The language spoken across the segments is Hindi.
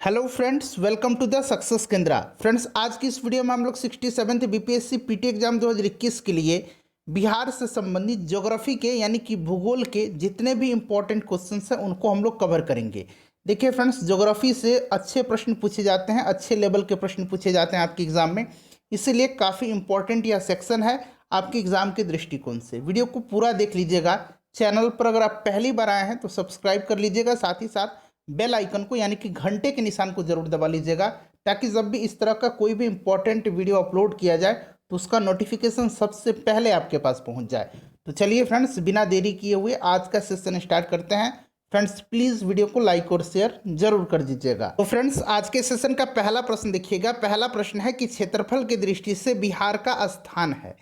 Hello friends, welcome to the success Kendra. Friends, आज की इस वीडियो में हम लोग 67th बीपीएससी पीटी एग्जाम 2021 के लिए बिहार से संबंधित ज्योग्राफी के यानी कि भूगोल के जितने भी इंपॉर्टेंट क्वेश्चंस हैं उनको हम लोग कवर करेंगे। देखिए फ्रेंड्स, ज्योग्राफी से अच्छे प्रश्न पूछे जाते हैं, अच्छे लेवल के प्रश्न पूछे जाते हैं आपके एग्जाम में, इसीलिए काफ़ी इंपॉर्टेंट यह सेक्शन है आपके एग्जाम के दृष्टिकोण से। वीडियो को पूरा देख लीजिएगा। चैनल पर अगर आप पहली बार आए हैं तो सब्सक्राइब कर लीजिएगा, साथ ही साथ बेल आइकन को यानी कि घंटे के निशान को जरूर दबा लीजिएगा, ताकि जब भी इस तरह का कोई भी इंपॉर्टेंट वीडियो अपलोड किया जाए तो उसका नोटिफिकेशन सबसे पहले आपके पास पहुंच जाए। तो चलिए फ्रेंड्स, बिना देरी किए हुए आज का सेशन स्टार्ट करते हैं। फ्रेंड्स, प्लीज़ वीडियो को लाइक और शेयर जरूर कर दीजिएगा। तो फ्रेंड्स, आज के सेशन का पहला प्रश्न देखिएगा। पहला प्रश्न है कि क्षेत्रफल की दृष्टि से बिहार का स्थान है।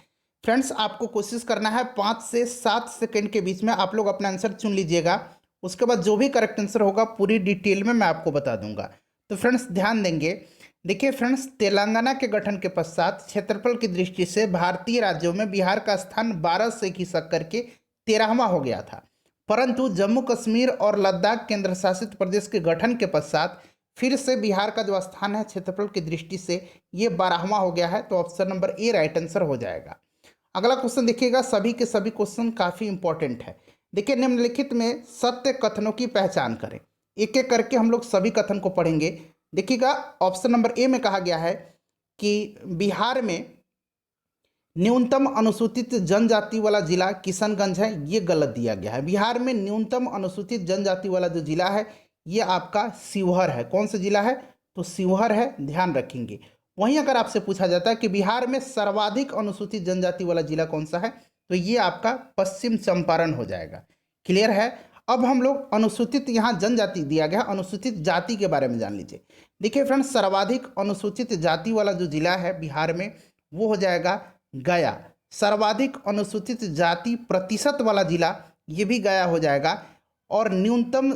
फ्रेंड्स, आपको कोशिश करना है 5 से 7 सेकेंड के बीच में आप लोग अपना आंसर चुन लीजिएगा। उसके बाद जो भी करेक्ट आंसर होगा पूरी डिटेल में मैं आपको बता दूंगा। तो फ्रेंड्स ध्यान देंगे। देखिए फ्रेंड्स, तेलंगाना के गठन के पश्चात क्षेत्रफल की दृष्टि से भारतीय राज्यों में बिहार का स्थान 12 से खिसक करके 13वां हो गया था, परंतु जम्मू कश्मीर और लद्दाख केंद्र शासित प्रदेश के गठन के पश्चात फिर से बिहार का जो स्थान है क्षेत्रफल की दृष्टि से ये 12वां हो गया है। तो option number A right answer हो जाएगा। अगला क्वेश्चन देखिएगा। सभी के सभी क्वेश्चन काफ़ी इंपॉर्टेंट है। देखिए, निम्नलिखित में सत्य कथनों की पहचान करें। एक एक करके हम लोग सभी कथन को पढ़ेंगे। देखिएगा, ऑप्शन नंबर ए में कहा गया है कि बिहार में न्यूनतम अनुसूचित जनजाति वाला जिला किशनगंज है। ये गलत दिया गया है। बिहार में न्यूनतम अनुसूचित जनजाति वाला जो जिला है ये आपका शिवहर है। कौन सा जिला है? तो शिवहर है, ध्यान रखेंगे। वहीं अगर आपसे पूछा जाता है कि बिहार में सर्वाधिक अनुसूचित जनजाति वाला जिला कौन सा है, तो ये आपका पश्चिम चंपारण हो जाएगा। क्लियर है? अब हम लोग अनुसूचित, यहाँ जनजाति दिया गया, अनुसूचित जाति के बारे में जान लीजिए। देखिए फ्रेंड्स, सर्वाधिक अनुसूचित जाति वाला जो जिला है बिहार में वो हो जाएगा गया। सर्वाधिक अनुसूचित जाति प्रतिशत वाला जिला ये भी गया हो जाएगा। और न्यूनतम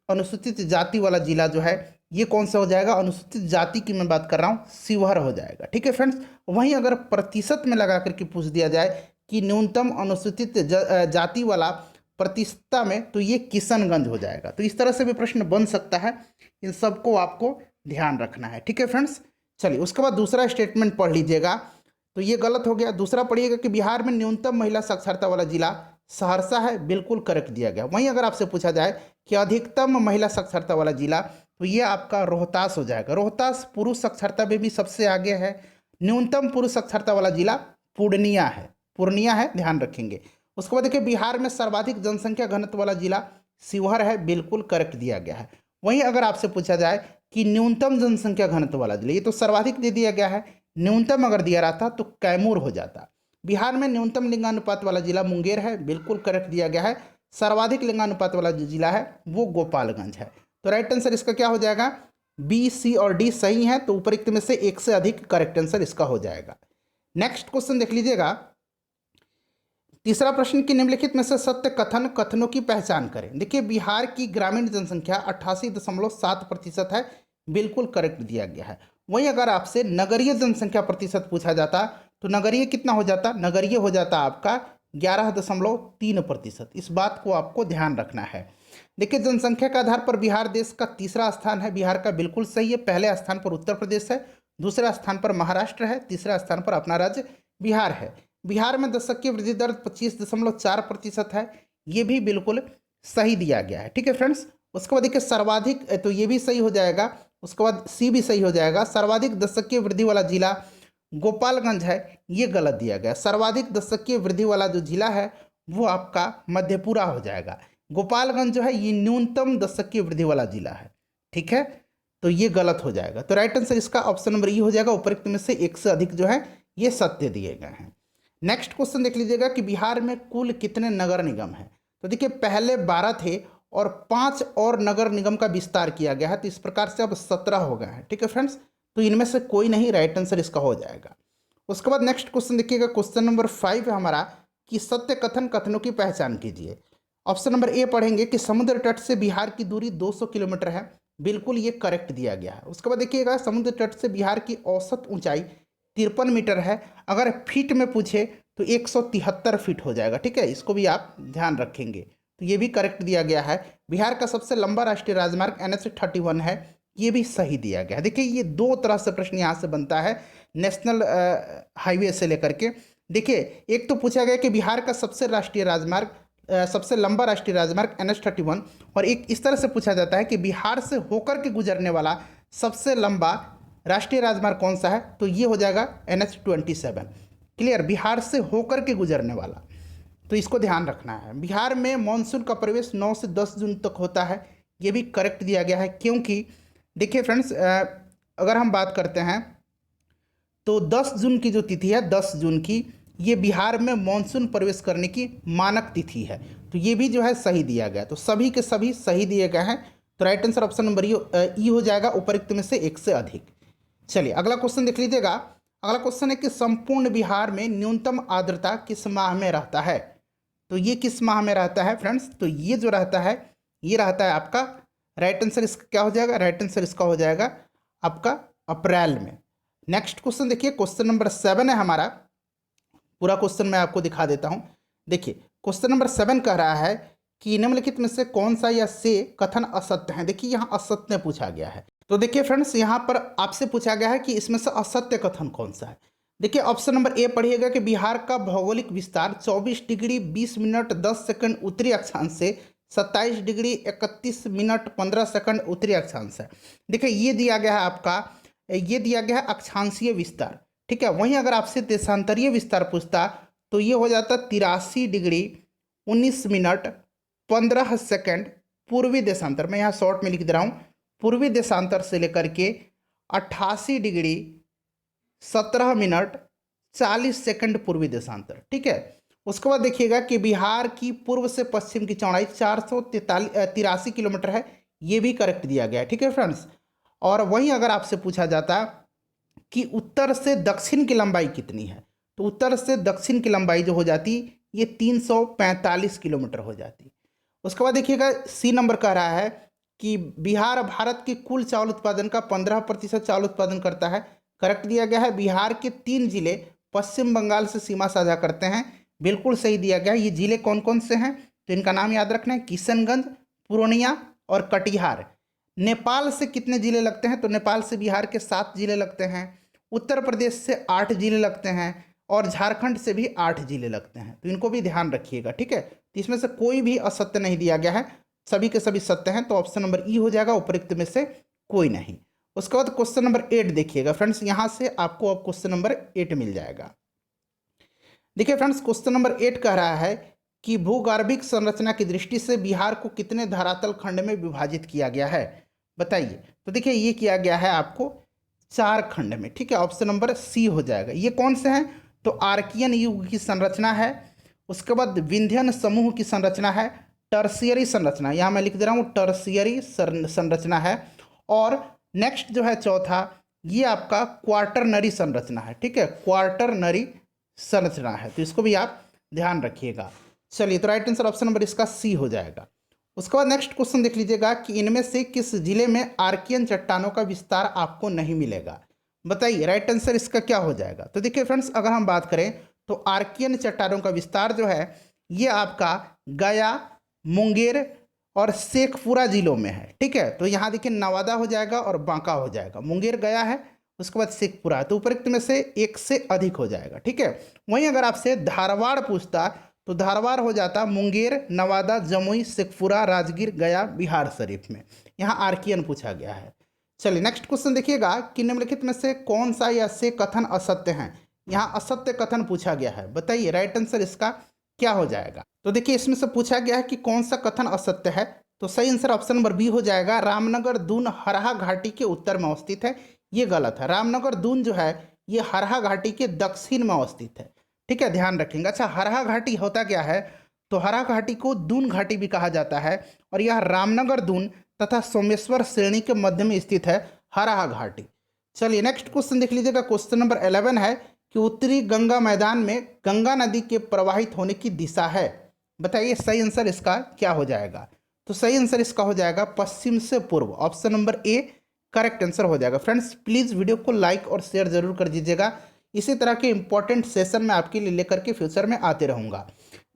अनुसूचित जाति वाला जिला जो है ये कौन सा हो जाएगा? अनुसूचित जाति की मैं बात कर रहा हूँ, शिवहर हो जाएगा। ठीक है फ्रेंड्स। वहीं अगर प्रतिशत में लगा करके पूछ दिया जाए कि न्यूनतम अनुसूचित जाति वाला प्रतिशतता में, तो ये किशनगंज हो जाएगा। तो इस तरह से भी प्रश्न बन सकता है, इन सबको आपको ध्यान रखना है। ठीक है फ्रेंड्स। चलिए, उसके बाद दूसरा स्टेटमेंट पढ़ लीजिएगा। तो ये गलत हो गया। दूसरा पढ़िएगा कि बिहार में न्यूनतम महिला साक्षरता वाला जिला सहरसा है। बिल्कुल करेक्ट दिया गया। वहीं अगर आपसे पूछा जाए कि अधिकतम महिला साक्षरता वाला जिला, तो ये आपका रोहतास हो जाएगा। रोहतास पुरुष साक्षरता में भी सबसे आगे है। न्यूनतम पुरुष साक्षरता वाला जिला पूर्णिया है, पूर्णिया है, ध्यान रखेंगे। उसके बाद देखिए, बिहार में सर्वाधिक जनसंख्या घनत्व वाला जिला शिवहर है। बिल्कुल करेक्ट दिया गया है। वहीं अगर आपसे पूछा जाए कि न्यूनतम जनसंख्या घनत्व वाला जिला, ये तो सर्वाधिक दे दिया गया है, न्यूनतम अगर दिया रहता तो कैमूर हो जाता। बिहार में न्यूनतम लिंगानुपात वाला जिला मुंगेर है। बिल्कुल करेक्ट दिया गया है। सर्वाधिक लिंगानुपात वाला जो जिला है वो गोपालगंज है। तो राइट आंसर इसका क्या हो जाएगा? बी, सी और डी सही है। तो उपरोक्त में से एक से अधिक करेक्ट आंसर इसका हो जाएगा। नेक्स्ट क्वेश्चन देख लीजिएगा। तीसरा प्रश्न की निम्नलिखित में से सत्य कथनों की पहचान करें। देखिए, बिहार की ग्रामीण जनसंख्या 88.7% है। बिल्कुल करेक्ट दिया गया है। वहीं अगर आपसे नगरीय जनसंख्या प्रतिशत पूछा जाता तो नगरीय कितना हो जाता? नगरीय हो जाता आपका 11.3%। इस बात को आपको ध्यान रखना है। देखिए, जनसंख्या के आधार पर बिहार देश का तीसरा स्थान है। बिहार का बिल्कुल सही है। पहले स्थान पर उत्तर प्रदेश है, दूसरे स्थान पर महाराष्ट्र है, तीसरा स्थान पर अपना राज्य बिहार है। बिहार में दशकीय वृद्धि दर 25.4% है। ये भी बिल्कुल सही दिया गया है। ठीक है फ्रेंड्स। उसके बाद देखिए, सर्वाधिक, तो ये भी सही हो जाएगा। उसके बाद सी भी सही हो जाएगा। सर्वाधिक दशकीय वृद्धि वाला जिला गोपालगंज है। ये गलत दिया गया। सर्वाधिक दशकीय वृद्धि वाला जो जिला है वो आपका मधेपुरा हो जाएगा। गोपालगंज जो है ये न्यूनतम दशकीय वृद्धि वाला जिला है। ठीक है, तो ये गलत हो जाएगा। तो राइट आंसर इसका ऑप्शन नंबर ई हो जाएगा। उपरोक्त में से एक से अधिक जो है ये सत्य दिए गए हैं। नेक्स्ट क्वेश्चन देख लीजिएगा कि बिहार में कुल कितने नगर निगम हैं। तो देखिए, पहले 12 थे और 5 और नगर निगम का विस्तार किया गया है। तो इस प्रकार से अब 17 हो गए हैं। ठीक है फ्रेंड्स। तो इनमें से कोई नहीं, राइट आंसर इसका हो जाएगा। उसके बाद नेक्स्ट क्वेश्चन देखिएगा। क्वेश्चन नंबर 5 है हमारा कि सत्य कथनों की पहचान कीजिए। ऑप्शन नंबर ए पढ़ेंगे कि समुद्र तट से बिहार की दूरी 200 किलोमीटर है। बिल्कुल ये करेक्ट दिया गया है। उसके बाद देखिएगा, समुद्र तट से बिहार की औसत ऊंचाई 53 मीटर है। अगर फीट में पूछे तो 173 फीट हो जाएगा। ठीक है, इसको भी आप ध्यान रखेंगे। तो ये भी करेक्ट दिया गया है। बिहार का सबसे लंबा राष्ट्रीय राजमार्ग NH 31 है। ये भी सही दिया गया है। देखिए ये दो तरह से प्रश्न यहाँ से बनता है नेशनल हाईवे से लेकर के। देखिए एक तो पूछा गया कि बिहार का सबसे राष्ट्रीय राजमार्ग सबसे लंबा राष्ट्रीय राजमार्ग NH-31, और एक इस तरह से पूछा जाता है कि बिहार से होकर के गुजरने वाला सबसे लंबा राष्ट्रीय राजमार्ग कौन सा है, तो ये हो जाएगा NH-27। क्लियर, बिहार से होकर के गुजरने वाला, तो इसको ध्यान रखना है। बिहार में मानसून का प्रवेश 9 से 10 जून तक होता है, ये भी करेक्ट दिया गया है। क्योंकि देखिए फ्रेंड्स, अगर हम बात करते हैं तो 10 जून की जो तिथि है, 10 जून की, ये बिहार में मानसून प्रवेश करने की मानक तिथि है, तो ये भी जो है सही दिया गया। तो सभी के सभी सही दिए गए हैं, तो राइट आंसर ऑप्शन नंबर ई हो जाएगा, उपरोक्त में से एक से अधिक। चलिए अगला क्वेश्चन देख लीजिएगा। अगला क्वेश्चन है कि संपूर्ण बिहार में न्यूनतम आर्द्रता किस माह में रहता है, तो ये किस माह में रहता है फ्रेंड्स, तो ये जो रहता है ये रहता है आपका, राइट आंसर इसका क्या हो जाएगा, राइट आंसर इसका हो जाएगा आपका अप्रैल में। नेक्स्ट क्वेश्चन देखिए, क्वेश्चन नंबर 7 है हमारा। पूरा क्वेश्चन मैं आपको दिखा देता हूं। देखिए क्वेश्चन नंबर 7 कह रहा है कि निम्नलिखित में से कौन सा या से कथन असत्य है। देखिए यहाँ असत्य पूछा गया है, तो देखिए फ्रेंड्स यहाँ पर आपसे पूछा गया है कि इसमें से असत्य कथन कौन सा है। देखिए ऑप्शन नंबर ए पढ़िएगा कि बिहार का भौगोलिक विस्तार 24 डिग्री 20 मिनट 10 सेकंड उत्तरी अक्षांश से 27 डिग्री 31 मिनट 15 सेकंड उत्तरी अक्षांश है। देखिए ये दिया गया है आपका, ये दिया गया है अक्षांशीय विस्तार, ठीक है। वहीं अगर आपसे देशांतरीय विस्तार पूछता तो ये हो जाता 83 डिग्री 19 मिनट 15 सेकंड पूर्वी देशांतर, मैं यहाँ शॉर्ट में लिख दे रहा हूँ, पूर्वी देशांतर से लेकर के 88 डिग्री 17 मिनट 40 सेकंड पूर्वी देशांतर, ठीक है। उसके बाद देखिएगा कि बिहार की पूर्व से पश्चिम की चौड़ाई 483 किलोमीटर है, ये भी करेक्ट दिया गया है, ठीक है फ्रेंड्स। और वहीं अगर आपसे पूछा जाता कि उत्तर से दक्षिण की लंबाई कितनी है, तो उत्तर से दक्षिण की लंबाई जो हो जाती ये 345 किलोमीटर हो जाती। उसके बाद देखिएगा सी नंबर कह रहा है कि बिहार भारत के कुल चावल उत्पादन का 15% चावल उत्पादन करता है, करेक्ट दिया गया है। बिहार के 3 जिले पश्चिम बंगाल से सीमा साझा करते हैं, बिल्कुल सही दिया गया है। ये जिले कौन कौन से हैं, तो इनका नाम याद रखना है, किशनगंज, पूर्णिया और कटिहार। नेपाल से कितने जिले लगते हैं, तो नेपाल से बिहार के 7 जिले लगते हैं, उत्तर प्रदेश से 8 जिले लगते हैं और झारखंड से भी 8 जिले लगते हैं, तो इनको भी ध्यान रखिएगा, ठीक है। तो इसमें से कोई भी असत्य नहीं दिया गया है, सभी के सभी सत्य हैं, तो ऑप्शन नंबर ई हो जाएगा, उपरोक्त में से कोई नहीं। उसके बाद क्वेश्चन नंबर 8 देखिएगा फ्रेंड्स, यहाँ से आपको अब क्वेश्चन नंबर 8 मिल जाएगा। देखिए फ्रेंड्स क्वेश्चन नंबर 8 कह रहा है कि भूगर्भिक संरचना की दृष्टि से बिहार को कितने धरातल खंड में विभाजित किया गया है, बताइए। तो देखिए ये किया गया है आपको 4 खंड में, ठीक है। ऑप्शन नंबर सी हो जाएगा। ये कौन से हैं, तो आर्कियन युग की संरचना है, उसके बाद विंध्यन समूह की संरचना है, टर्शियरी संरचना, यहाँ मैं लिख दे रहा हूँ टर्शियरी संरचना है, और नेक्स्ट जो है चौथा ये आपका क्वार्टरनरी संरचना है, ठीक है, क्वार्टरनरी संरचना है, तो इसको भी आप ध्यान रखिएगा। चलिए तो राइट आंसर ऑप्शन नंबर इसका सी हो जाएगा। उसके बाद नेक्स्ट क्वेश्चन देख लीजिएगा कि इनमें से किस जिले में आर्कियन चट्टानों का विस्तार आपको नहीं मिलेगा, बताइए राइट आंसर इसका क्या हो जाएगा। तो देखिए फ्रेंड्स अगर हम बात करें तो आर्कियन चट्टानों का विस्तार जो है ये आपका गया, मुंगेर और शेखपुरा जिलों में है, ठीक है। तो यहाँ देखिए नवादा हो जाएगा और बांका हो जाएगा, मुंगेर गया है, उसके बाद शेखपुरा, तो उपरोक्त में से एक से अधिक हो जाएगा, ठीक है। वहीं अगर आपसे धारवाड़ पूछता तो धारवाड़ हो जाता मुंगेर, नवादा, जमुई, शेखपुरा, राजगीर, गया, बिहार शरीफ में। यहाँ आर्कियन पूछा गया है। चलिए नेक्स्ट क्वेश्चन देखिएगा कि निम्नलिखित में से कौन सा या से कथन असत्य हैं। यहाँ असत्य कथन पूछा गया है, बताइए राइट आंसर इसका क्या हो जाएगा। तो देखिए इसमें से पूछा गया है कि कौन सा कथन असत्य है, तो सही आंसर ऑप्शन नंबर बी हो जाएगा, रामनगर दून हरहा घाटी के उत्तर में अवस्थित है। ये गलत है, रामनगर दून जो है ये हरहा घाटी के दक्षिण में अवस्थित है, ठीक है, ध्यान रखेंगे। अच्छा हरहा घाटी होता क्या है, तो हरहा घाटी को दून घाटी भी कहा जाता है, और यह रामनगर दून तथा सोमेश्वर श्रेणी के मध्य में स्थित है हरहा घाटी। चलिए नेक्स्ट क्वेश्चन देख लीजिएगा, क्वेश्चन नंबर 11 है कि उत्तरी गंगा मैदान में गंगा नदी के प्रवाहित होने की दिशा है, बताइए सही आंसर इसका क्या हो जाएगा। तो सही आंसर इसका हो जाएगा पश्चिम से पूर्व, option number A correct answer हो जाएगा। फ्रेंड्स प्लीज़ वीडियो को लाइक और शेयर जरूर कर दीजिएगा, इसी तरह के इंपॉर्टेंट सेशन मैं आपके लिए लेकर के फ्यूचर में आते रहूँगा।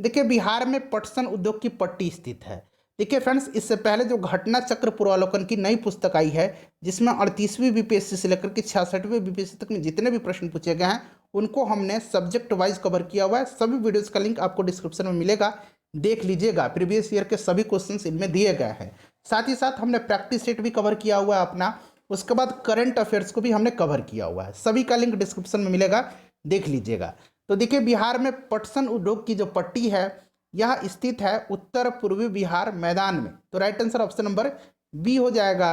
देखिए बिहार में पटसन उद्योग की पट्टी स्थित है, देखिए फ्रेंड्स, इससे पहले जो घटना चक्र पूर्वावलोकन की नई पुस्तक आई है, जिसमें 38वीं बीपीएससी से लेकर के 66वें बीपीएससी तक में जितने भी प्रश्न पूछे गए हैं उनको हमने सब्जेक्ट वाइज कवर किया हुआ है। सभी वीडियोस का लिंक आपको डिस्क्रिप्शन में मिलेगा, देख लीजिएगा। प्रीवियस ईयर के सभी क्वेश्चंस इनमें दिए गए हैं। साथ ही साथ हमने प्रैक्टिस सेट भी कवर किया हुआ है अपना, उसके बाद करंट अफेयर्स को भी हमने कवर किया हुआ है। सभी का लिंक डिस्क्रिप्शन में मिलेगा, देख लीजिएगा। तो देखिए, बिहार में पटसन उद्योग की जो पट्टी है यह स्थित है उत्तर पूर्वी बिहार मैदान में। तो right answer option number B हो जाएगा।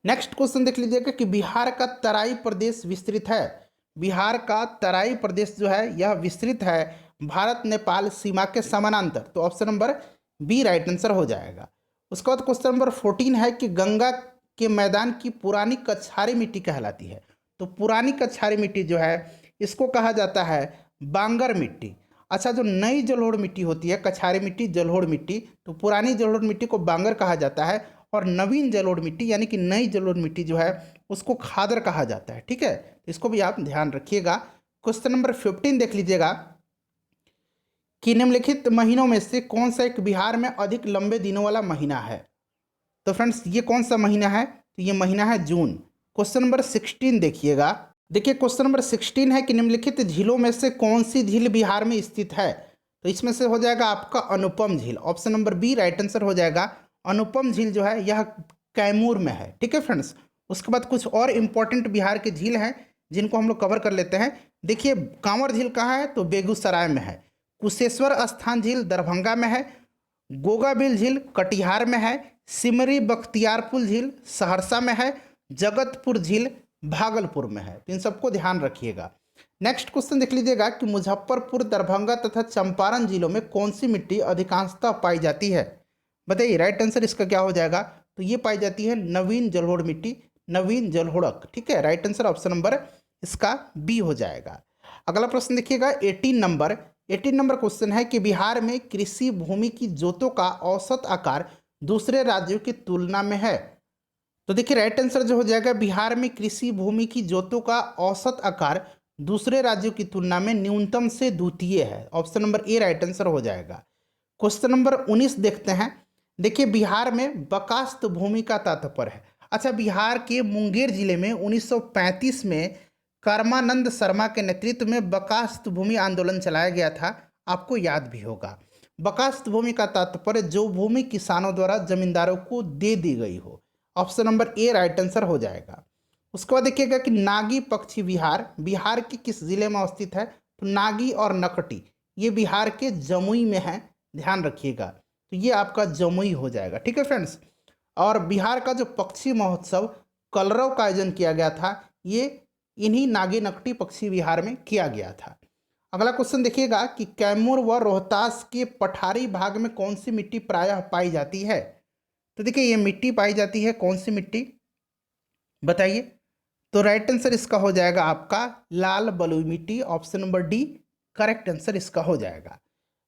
नेक्स्ट क्वेश्चन देख लीजिएगा कि बिहार का तराई प्रदेश विस्तृत है। बिहार का तराई प्रदेश जो है यह विस्तृत है भारत नेपाल सीमा के समानांतर। तो option number B right answer हो जाएगा। उसके बाद क्वेश्चन नंबर 14 है कि गंगा के मैदान की पुरानी कछारी मिट्टी कहलाती है। तो पुरानी कछारी मिट्टी जो है इसको कहा जाता है बांगर मिट्टी। अच्छा, जो नई जलोढ़ मिट्टी होती है, कछारी मिट्टी, जलोढ़ मिट्टी, तो पुरानी जलोढ़ मिट्टी को बांगर कहा जाता है और नवीन जलोढ़ मिट्टी यानी कि नई जलोढ़ मिट्टी जो है उसको खादर कहा जाता है। ठीक है, तो इसको भी आप ध्यान रखिएगा। क्वेश्चन नंबर 15 देख लीजिएगा कि निम्नलिखित महीनों में से कौन सा एक बिहार में अधिक लंबे दिनों वाला महीना है। तो फ्रेंड्स, ये कौन सा महीना है? तो ये महीना है जून। क्वेश्चन नंबर 16 देखिएगा। देखिए, क्वेश्चन नंबर 16 है कि निम्नलिखित झीलों में से कौन सी झील बिहार में स्थित है। तो इसमें से हो जाएगा आपका अनुपम झील। Option number B right answer हो जाएगा। अनुपम झील जो है यह कैमूर में है। ठीक है फ्रेंड्स, उसके बाद कुछ और इंपॉर्टेंट बिहार के झील हैं जिनको हम लोग कवर कर लेते हैं। देखिए, कांवर झील कहाँ है? तो बेगूसराय में है। कुशेश्वर स्थान झील दरभंगा में है। गोगाबिल झील कटिहार में है। सिमरी बख्तियारपुर झील सहरसा में है। जगतपुर झील भागलपुर में है। तो इन सबको ध्यान रखिएगा। नेक्स्ट क्वेश्चन देख लीजिएगा कि मुजफ्फरपुर, दरभंगा तथा चंपारण जिलों में कौन सी मिट्टी अधिकांशतः पाई जाती है? बताइए, राइट आंसर इसका क्या हो जाएगा? तो ये पाई जाती है नवीन जलोढ़ मिट्टी, नवीन जलोढ़क। ठीक है, राइट आंसर ऑप्शन नंबर इसका बी हो जाएगा। अगला प्रश्न देखिएगा 18 नंबर क्वेश्चन है कि बिहार में कृषि भूमि की जोतों का औसत आकार दूसरे राज्यों की तुलना में है। तो देखिए, राइट आंसर जो हो जाएगा, बिहार में कृषि भूमि की जोतों का औसत आकार दूसरे राज्यों की तुलना में न्यूनतम से द्वितीय है। Option number A right answer हो जाएगा। क्वेश्चन नंबर 19 देखते हैं। देखिए, बिहार में बकास्त भूमि का तात्पर्य है। अच्छा, बिहार के मुंगेर जिले में 1935 में कर्मानंद शर्मा के नेतृत्व में बकास्त भूमि आंदोलन चलाया गया था, आपको याद भी होगा। बकास्त भूमि का तात्पर्य जो भूमि किसानों द्वारा जमींदारों को दे दी गई हो। Option number A right answer हो जाएगा। उसके बाद देखिएगा कि नागी पक्षी विहार बिहार के किस जिले में अवस्थित है। तो नागी और नकटी ये बिहार के जमुई में है, ध्यान रखिएगा। तो ये आपका जमुई हो जाएगा। ठीक है फ्रेंड्स, और बिहार का जो पक्षी महोत्सव कलरव का आयोजन किया गया था ये इन्हीं नागी नकटी पक्षी विहार में किया गया था। अगला क्वेश्चन देखिएगा कि कैमूर व रोहतास के पठारी भाग में कौन सी मिट्टी प्रायः पाई जाती है। तो देखिए, ये मिट्टी पाई जाती है, कौन सी मिट्टी बताइए? तो राइट आंसर इसका हो जाएगा आपका लाल बलुई मिट्टी। Option number D correct answer इसका हो जाएगा।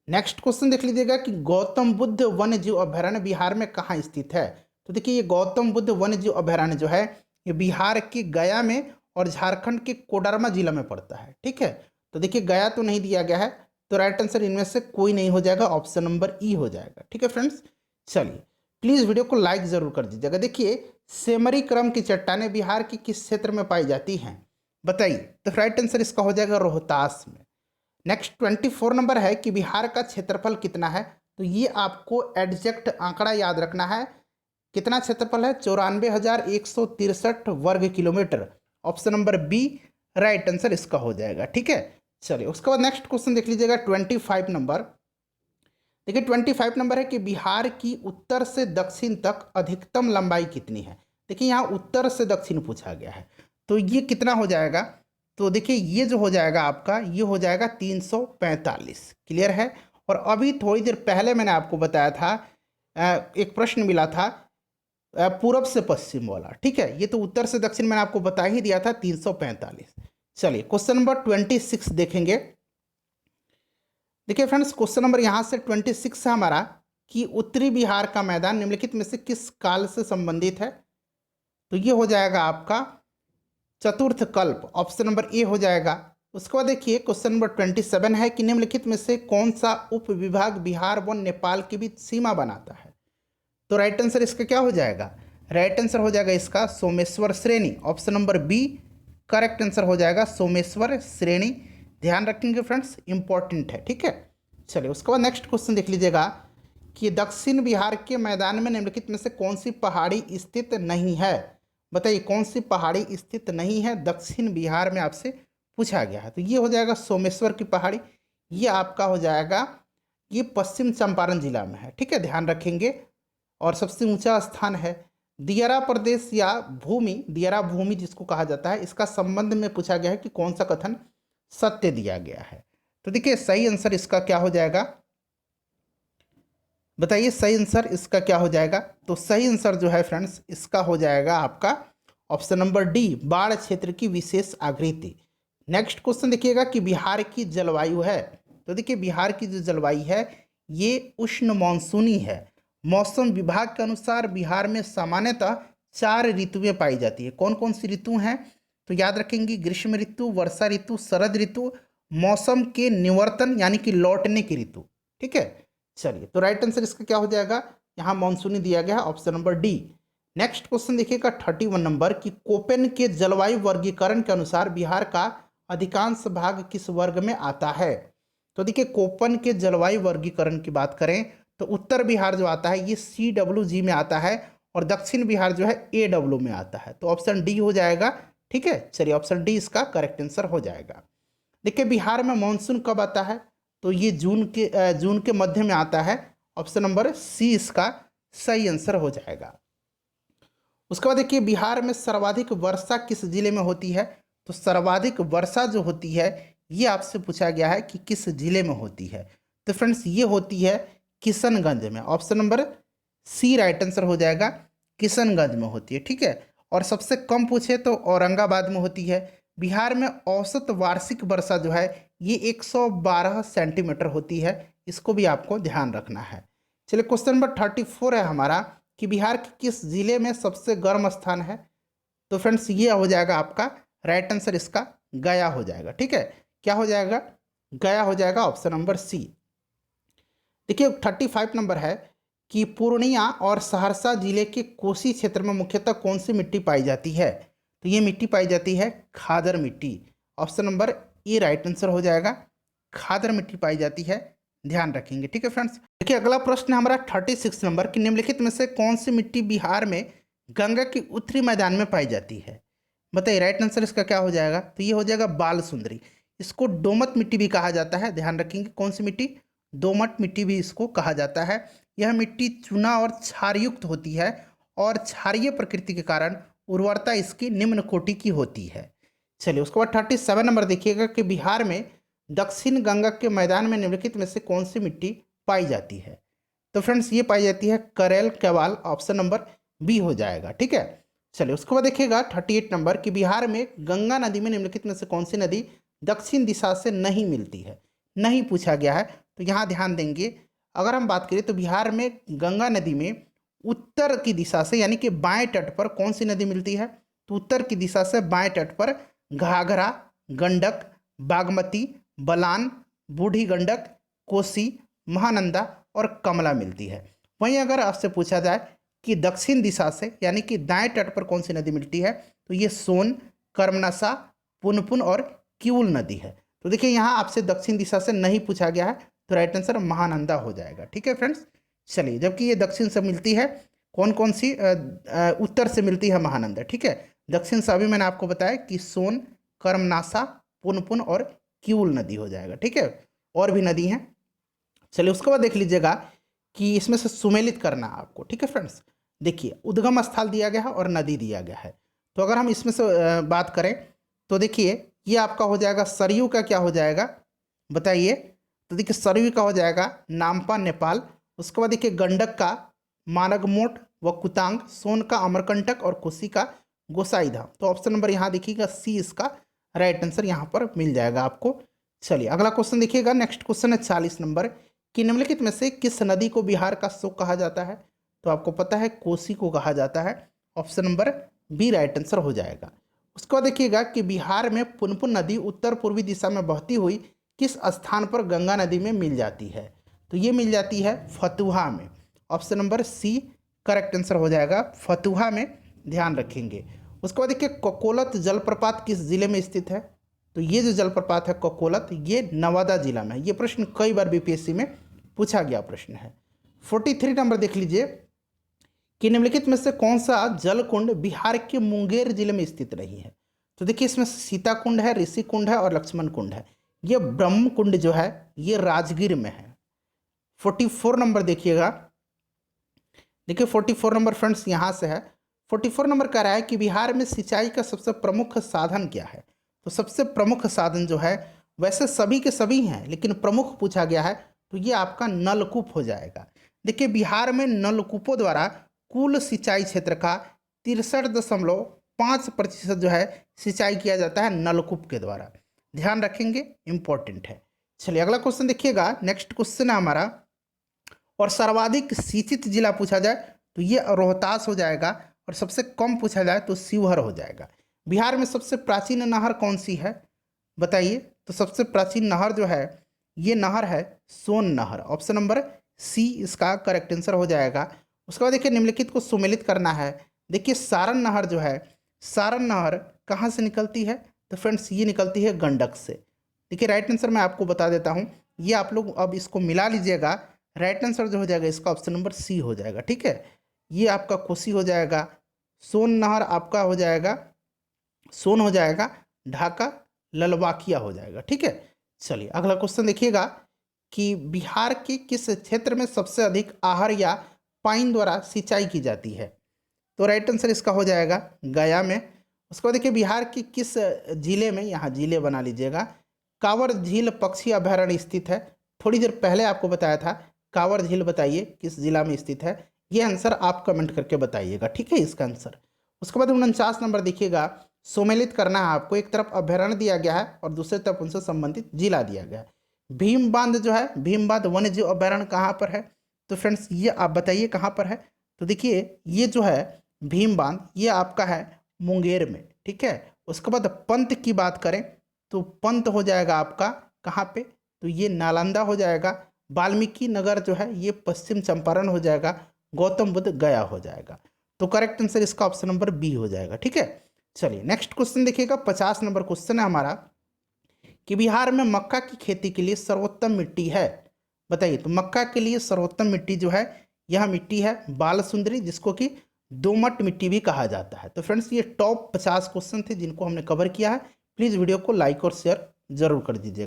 नेक्स्ट क्वेश्चन देख लीजिएगा कि गौतम बुद्ध वन्य जीव अभयारण्य बिहार में कहाँ स्थित है। तो देखिए, ये गौतम बुद्ध वन्य जीव अभयारण्य जो है ये बिहार के गया में और झारखंड के कोडरमा जिला में पड़ता है। ठीक है, तो देखिए गया तो नहीं दिया गया है, तो राइट आंसर इनमें से कोई नहीं हो जाएगा, ऑप्शन नंबर ई हो जाएगा। ठीक है फ्रेंड्स, चलिए प्लीज़ वीडियो को लाइक ज़रूर कर दीजिएगा। देखिए, सेमरी क्रम की चट्टानें बिहार के किस क्षेत्र में पाई जाती हैं बताइए? तो राइट आंसर इसका हो जाएगा रोहतास में। नेक्स्ट 24 नंबर है कि बिहार का क्षेत्रफल कितना है। तो ये आपको एग्जैक्ट आंकड़ा याद रखना है। कितना क्षेत्रफल है? 94,163 वर्ग kilometre. Option number B right answer इसका हो जाएगा। ठीक है, चलिए उसके बाद नेक्स्ट क्वेश्चन देख लीजिएगा 25 नंबर। देखिए, 25 नंबर है कि बिहार की उत्तर से दक्षिण तक अधिकतम लंबाई कितनी है। देखिए, यहाँ उत्तर से दक्षिण पूछा गया है, तो ये कितना हो जाएगा? तो देखिए, ये जो हो जाएगा आपका ये हो जाएगा 345। क्लियर है? और अभी थोड़ी देर पहले मैंने आपको बताया था एक प्रश्न मिला था पूरब से पश्चिम वाला। ठीक है, ये तो उत्तर से दक्षिण मैंने आपको बता ही दिया था 345। चलिए क्वेश्चन नंबर 26 देखेंगे। देखिए फ्रेंड्स, क्वेश्चन नंबर यहाँ से 26 है हमारा कि उत्तरी बिहार का मैदान निम्नलिखित में से किस काल से संबंधित है। तो ये हो जाएगा आपका चतुर्थ कल्प। ऑप्शन नंबर ए हो जाएगा। उसके बाद देखिए क्वेश्चन नंबर 27 है कि निम्नलिखित में से कौन सा उप विभाग बिहार व नेपाल के बीच सीमा बनाता है। तो राइट आंसर इसका क्या हो जाएगा, राइट आंसर हो जाएगा इसका सोमेश्वर श्रेणी, option number B correct answer हो जाएगा सोमेश्वर श्रेणी। ध्यान रखेंगे फ्रेंड्स, इंपॉर्टेंट है, ठीक है। चलिए उसके बाद नेक्स्ट क्वेश्चन देख लीजिएगा कि दक्षिण बिहार के मैदान में निम्नलिखित में से कौन सी पहाड़ी स्थित नहीं है। बताइए कौन सी पहाड़ी स्थित नहीं है दक्षिण बिहार में, आपसे पूछा गया है। तो ये हो जाएगा सोमेश्वर की पहाड़ी, ये आपका हो जाएगा, ये पश्चिम चंपारण जिला में है, ठीक है, ध्यान रखेंगे। और सबसे ऊंचा स्थान है दियारा प्रदेश या भूमि, दियारा भूमि जिसको कहा जाता है, इसका संबंध में पूछा गया है कि कौन सा कथन सत्य दिया गया है। तो देखिए सही आंसर इसका क्या हो जाएगा, बताइए सही आंसर इसका क्या हो जाएगा। तो सही आंसर जो है फ्रेंड्स इसका हो जाएगा आपका ऑप्शन नंबर डी, बाढ़ क्षेत्र की विशेष आकृति। नेक्स्ट क्वेश्चन देखिएगा कि बिहार की जलवायु है। तो देखिए बिहार की जो जलवायु है ये उष्ण मानसूनी है। मौसम विभाग के अनुसार बिहार में सामान्यतः 4 ऋतुएं पाई जाती है। कौन कौन सी ऋतु हैं, तो याद रखेंगे ग्रीष्म ऋतु, वर्षा ऋतु, शरद ऋतु, मौसम के निवर्तन यानी कि लौटने की ऋतु, ठीक है। चलिए तो राइट आंसर इसका क्या हो जाएगा, यहाँ मानसूनी दिया गया है, option number D. Next question देखिएगा 31 नंबर कि कोपेन के जलवायु वर्गीकरण के अनुसार बिहार का अधिकांश भाग किस वर्ग में आता है। तो देखिए कोपेन के जलवायु वर्गीकरण की बात करें तो उत्तर बिहार जो आता है ये CWG में आता है और दक्षिण बिहार जो है AW में आता है। तो ऑप्शन डी हो जाएगा, ठीक है। चलिए ऑप्शन डी इसका करेक्ट आंसर हो जाएगा। देखिए बिहार में मानसून कब आता है, तो ये जून के मध्य में आता है, ऑप्शन नंबर सी इसका सही आंसर हो जाएगा। उसके बाद देखिए बिहार में सर्वाधिक वर्षा किस जिले में होती है। तो सर्वाधिक वर्षा जो होती है ये आपसे पूछा गया है कि किस जिले में होती है। तो फ्रेंड्स ये होती है किशनगंज में, option number C right answer हो जाएगा, किशनगंज में होती है, ठीक है। और सबसे कम पूछे तो औरंगाबाद में होती है। बिहार में औसत वार्षिक वर्षा जो है ये 112 सेंटीमीटर होती है, इसको भी आपको ध्यान रखना है। चलिए क्वेश्चन नंबर 34 है हमारा कि बिहार के किस जिले में सबसे गर्म स्थान है। तो फ्रेंड्स ये हो जाएगा आपका राइट आंसर इसका गया हो जाएगा, ठीक है। क्या हो जाएगा, गया हो जाएगा, ऑप्शन नंबर सी। देखिए 35 नंबर है कि पूर्णिया और सहरसा जिले के कोसी क्षेत्र में मुख्यतः कौन सी मिट्टी पाई जाती है। तो ये मिट्टी पाई जाती है खादर मिट्टी, option number A right answer हो जाएगा, खादर मिट्टी पाई जाती है, ध्यान रखेंगे, ठीक है फ्रेंड्स। देखिए अगला प्रश्न है हमारा 36 नंबर कि निम्नलिखित में से कौन सी मिट्टी बिहार में गंगा के उत्तरी मैदान में पाई जाती है। बताइए राइट आंसर इसका क्या हो जाएगा। तो ये हो जाएगा बाल सुंदरी, इसको दोमट मिट्टी भी कहा जाता है, ध्यान रखेंगे कौन सी मिट्टी, दोमट मिट्टी भी इसको कहा जाता है। यह मिट्टी चूना और क्षारयुक्त होती है और क्षारीय प्रकृति के कारण उर्वरता इसकी निम्न कोटि की होती है। चलिए उसके बाद 37 नंबर देखिएगा कि बिहार में दक्षिण गंगा के मैदान में निम्नलिखित में से कौन सी मिट्टी पाई जाती है। तो फ्रेंड्स ये पाई जाती है करेल कैवाल, ऑप्शन नंबर बी हो जाएगा, ठीक है। चलिए उसके बाद देखिएगा 38 नंबर कि बिहार में गंगा नदी में निम्नलिखित में से कौन सी नदी दक्षिण दिशा से नहीं मिलती है, नहीं पूछा गया है। तो यहाँ ध्यान देंगे, अगर हम बात करें तो बिहार में गंगा नदी में उत्तर की दिशा से यानी कि बाएं तट पर कौन सी नदी मिलती है। तो उत्तर की दिशा से बाएं तट पर घाघरा, गंडक, बागमती, बलान, बूढ़ी गंडक, कोसी, महानंदा और कमला मिलती है। वहीं अगर आपसे पूछा जाए कि दक्षिण दिशा से यानी कि दाएं तट पर कौन सी नदी मिलती है, तो ये सोन, कर्मनसा, पुनपुन और किऊल नदी है। तो देखिए यहाँ आपसे दक्षिण दिशा से नहीं पूछा गया है, तो राइट आंसर महानंदा हो जाएगा, ठीक है फ्रेंड्स। चलिए जबकि ये दक्षिण से मिलती है, कौन कौन सी उत्तर से मिलती है महानंदा, ठीक है। दक्षिण से अभी मैंने आपको बताया कि सोन, कर्मनासा, पुनपुन और किऊल नदी हो जाएगा, ठीक है। और भी नदी हैं। चलिए उसके बाद देख लीजिएगा कि इसमें से सुमेलित करना है आपको, ठीक है फ्रेंड्स। देखिए उद्गम स्थल दिया गया है और नदी दिया गया है। तो अगर हम इसमें से बात करें तो देखिए ये आपका हो जाएगा सरयू का क्या हो जाएगा बताइए। तो देखिए सरयू का हो जाएगा नामपा नेपाल। उसके बाद देखिए गंडक का मानगमोट व कुतांग, सोन का अमरकंटक और कोसी का गोसाईधाम। तो ऑप्शन नंबर यहाँ देखिएगा सी इसका राइट आंसर यहाँ पर मिल जाएगा आपको। चलिए अगला क्वेश्चन देखिएगा, नेक्स्ट क्वेश्चन है 40 नंबर कि निम्नलिखित में से किस नदी को बिहार का शोक कहा जाता है। तो आपको पता है कोसी को कहा जाता है, option number B right answer हो जाएगा। उसके बाद देखिएगा कि बिहार में पुनपुन नदी उत्तर पूर्वी दिशा में बहती हुई किस स्थान पर गंगा नदी में मिल जाती है? तो ये मिल जाती है फतुहा में। Option number C correct answer हो जाएगा, फतुहा में, ध्यान रखेंगे। उसके बाद देखिए ककोलत जलप्रपात किस जिले में स्थित है? तो ये जो जलप्रपात है ककोलत, ये नवादा जिला में है। ये प्रश्न कई बार बीपीएससी में पूछा गया प्रश्न है। 43 नंबर देख लीजिए कि निम्नलिखित में से कौन सा जलकुंड बिहार के मुंगेर जिले में स्थित नहीं है? तो देखिए इसमें सीता कुंड है, ऋषि कुंड है और लक्ष्मण कुंड है। ये ब्रह्म कुंड जो है ये राजगीर में है। 44 नंबर देखिएगा, देखिए 44 नंबर फ्रेंड्स यहाँ से है। 44 नंबर कह रहा है कि बिहार में सिंचाई का सबसे प्रमुख साधन क्या है? तो सबसे प्रमुख साधन जो है, वैसे सभी के सभी हैं लेकिन प्रमुख पूछा गया है, तो ये आपका नलकूप हो जाएगा। देखिए बिहार में नलकूपों द्वारा कुल सिंचाई क्षेत्र का 63.5% जो है सिंचाई किया जाता है नलकूप के द्वारा। ध्यान रखेंगे, इंपॉर्टेंट है। चलिए अगला क्वेश्चन देखिएगा, नेक्स्ट क्वेश्चन है हमारा, और सर्वाधिक सिंचित जिला पूछा जाए तो ये रोहतास हो जाएगा, और सबसे कम पूछा जाए तो शिवहर हो जाएगा। बिहार में सबसे प्राचीन नहर कौन सी है बताइए? तो सबसे प्राचीन नहर जो है ये नहर है सोन नहर। ऑप्शन नंबर सी इसका करेक्ट आंसर हो जाएगा। उसके बाद देखिए निम्नलिखित को सुमेलित करना है। देखिए सारण नहर जो है, सारण नहर कहाँ से निकलती है? तो फ्रेंड्स ये निकलती है गंडक से। देखिए राइट आंसर मैं आपको बता देता हूँ, ये आप लोग अब इसको मिला लीजिएगा। राइट आंसर जो हो जाएगा इसका ऑप्शन नंबर सी हो जाएगा। ठीक है, ये आपका कोसी हो जाएगा, सोन नहर आपका हो जाएगा, सोन हो जाएगा, ढाका ललवाकिया हो जाएगा। ठीक है, चलिए अगला क्वेश्चन देखिएगा कि बिहार के किस क्षेत्र में सबसे अधिक आहर या पाइन द्वारा सिंचाई की जाती है? तो राइट आंसर इसका हो जाएगा गया में। उसके बाद देखिए बिहार के किस जिले में, यहाँ जिले बना लीजिएगा, कांवर झील पक्षी अभयारण्य स्थित है? थोड़ी देर पहले आपको बताया था, कांवर झील बताइए किस जिला में स्थित है, ये आंसर आप कमेंट करके बताइएगा। ठीक है इसका आंसर। उसके बाद 49 नंबर देखिएगा, सम्मिलित करना है आपको। एक तरफ अभयारण्य दिया गया है और दूसरी तरफ उनसे संबंधित जिला दिया गया है। भीम बांध जो है, भीम बांध वन्य जीव अभयारण्य कहाँ पर है? तो फ्रेंड्स ये आप बताइए कहाँ पर है? तो देखिए ये जो है भीम बांध ये आपका है मुंगेर में। ठीक है, उसके बाद पंत की बात करें तो पंत हो जाएगा आपका कहाँ पे? तो ये नालंदा हो जाएगा। वाल्मीकि नगर जो है ये पश्चिम चंपारण हो जाएगा। गौतम बुद्ध गया हो जाएगा। तो करेक्ट आंसर इसका ऑप्शन नंबर बी हो जाएगा। ठीक है, चलिए नेक्स्ट क्वेश्चन देखिएगा, 50 नंबर क्वेश्चन है हमारा कि बिहार में मक्का की खेती के लिए सर्वोत्तम मिट्टी है बताइए? तो मक्का के लिए सर्वोत्तम मिट्टी जो है यह मिट्टी है बाल सुंदरी, जिसको कि दोमट मिट्टी भी कहा जाता है। तो फ्रेंड्स ये टॉप 50 क्वेश्चन थे जिनको हमने कवर किया है। प्लीज़ वीडियो को लाइक और शेयर जरूर कर दीजिएगा।